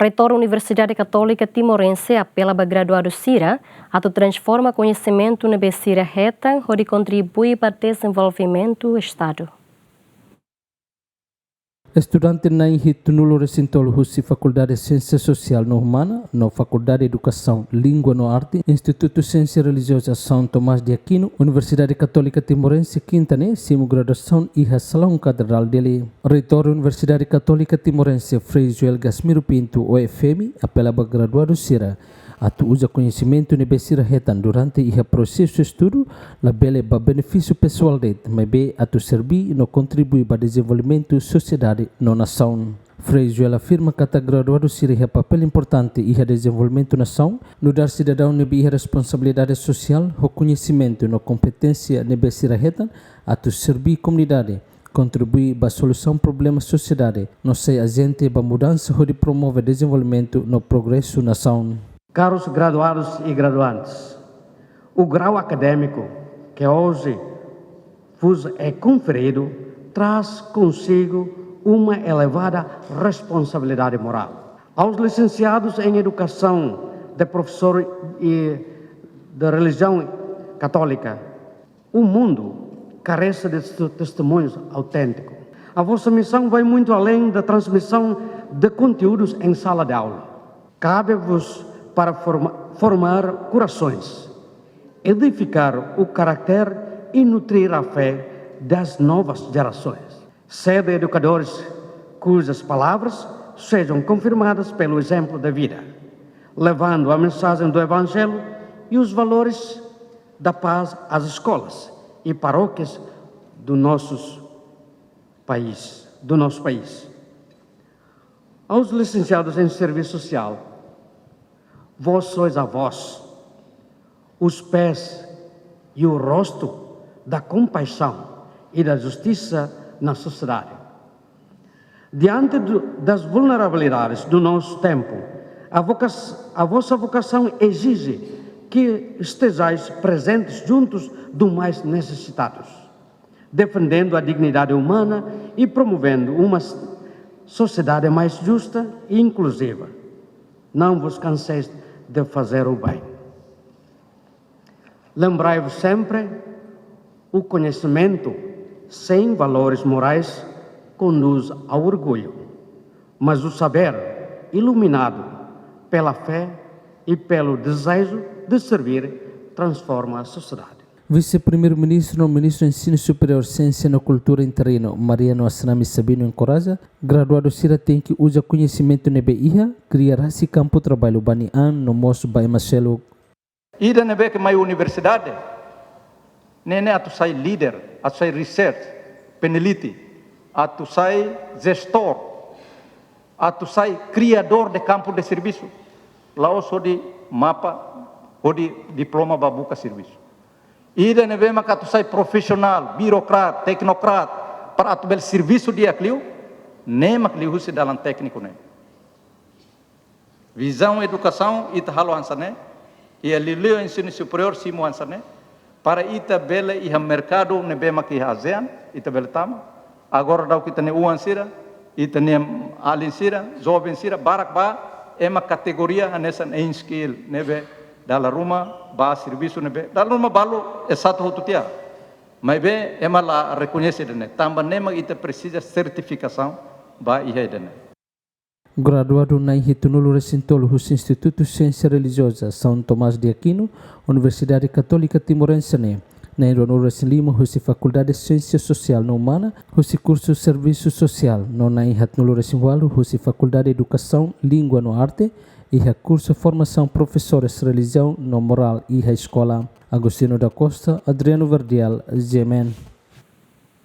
Reitor Universidade Católica Timorense apela para graduados Sira a transforma conhecimento na Sira Retan, onde contribui para o desenvolvimento do Estado. Estudante na Inhitunulo Recintolo Husi Faculdade de Ciência Social no Humana, na Faculdade de Educação, Língua no Arte, Instituto de Ciência Religiosa São Tomás de Aquino, Universidade Católica Timorense Quintane, Simo Graduação e Salão Catedral dele. Reitor da Universidade Católica Timorense, Frei Joel Gasmiro Pinto, OFM, apela para graduado Sira. Atu usa conhecimento na Sira Retan durante o processo de estudo, la bele para benefício pessoal dele, mas bem atu servir e no contribui para o desenvolvimento da sociedade na nação. Frei Joel afirma que a graduado Sira é papel importante e o desenvolvimento da nação, no dar cidadão na responsabilidade social, o conhecimento e na competência na Sira Retan, atu servir a comunidade. Contribuir para a solução de problemas da sociedade, não sei agente para a mudança ou de promover desenvolvimento no progresso da nação. Caros graduados e graduantes, o grau acadêmico que hoje vos é conferido traz consigo uma elevada responsabilidade moral. Aos licenciados em Educação, de professor e de religião católica, o mundo carece de testemunhos autênticos. A vossa missão vai muito além da transmissão de conteúdos em sala de aula. Cabe-vos para formar corações, edificar o caráter e nutrir a fé das novas gerações. Sede educadores cujas palavras sejam confirmadas pelo exemplo da vida, levando a mensagem do Evangelho e os valores da paz às escolas e paróquias do nosso país. Aos licenciados em Serviço Social, vós sois a voz, os pés e o rosto da compaixão e da justiça na sociedade. Diante das vulnerabilidades do nosso tempo, a vossa vocação exige que estejais presentes juntos dos mais necessitados, defendendo a dignidade humana e promovendo uma sociedade mais justa e inclusiva. Não vos canseis de fazer o bem. Lembrai-vos sempre, o conhecimento sem valores morais conduz ao orgulho, mas o saber, iluminado pela fé e pelo desejo de servir, transforma a sociedade. Vice-Primeiro-Ministro no Ministro do Ensino Superior, Ciência e Cultura em Terreno, Mariano Assanami Sabino encoraja, graduado Sira tem que usar conhecimento na BIA, criar esse campo de trabalho banian no moço by Marcelo. Ida na que mais universidade, nene atu sai líder, atu sai research, peneliti, atu sai gestor, atu sai criador de campo de serviço. Lá o de mapa, o de diploma babuca serviço. Ida ne vema que tu sai profissional, birocrata, tecnocrata, para tu bel serviço de aclio, nem maclio se dalam técnico né. Visão educação ita halo ansane, e alilio ensino superior simo ansane, para ita bela e mercado ne vema que ASEAN, ita bela tama, agora dau kita ne uansira, ita ne alinsira, jovem sira, barak ba, ema categoria anesan em skill, nebe dala rumah ba serviço nebe dala rumah balu satu hututia mas be ema la reconhece dene tambah nema ita precisa certificação ba ihe dene. Graduado na Inhitunulo Recintolo Hus Instituto de Ciência Religiosa São Tomás de Aquino, Universidade Católica Timorense na Ironoro Lima Hus Faculdade de Ciência Social no Humana Hus curso Serviço Social no na Inhitunulo Recintolo Hus Faculdade de Educação Língua no Arte e curso Formação Professores Religião no Moral e a Escola. Agostinho da Costa, Adriano Verdial, Gemen.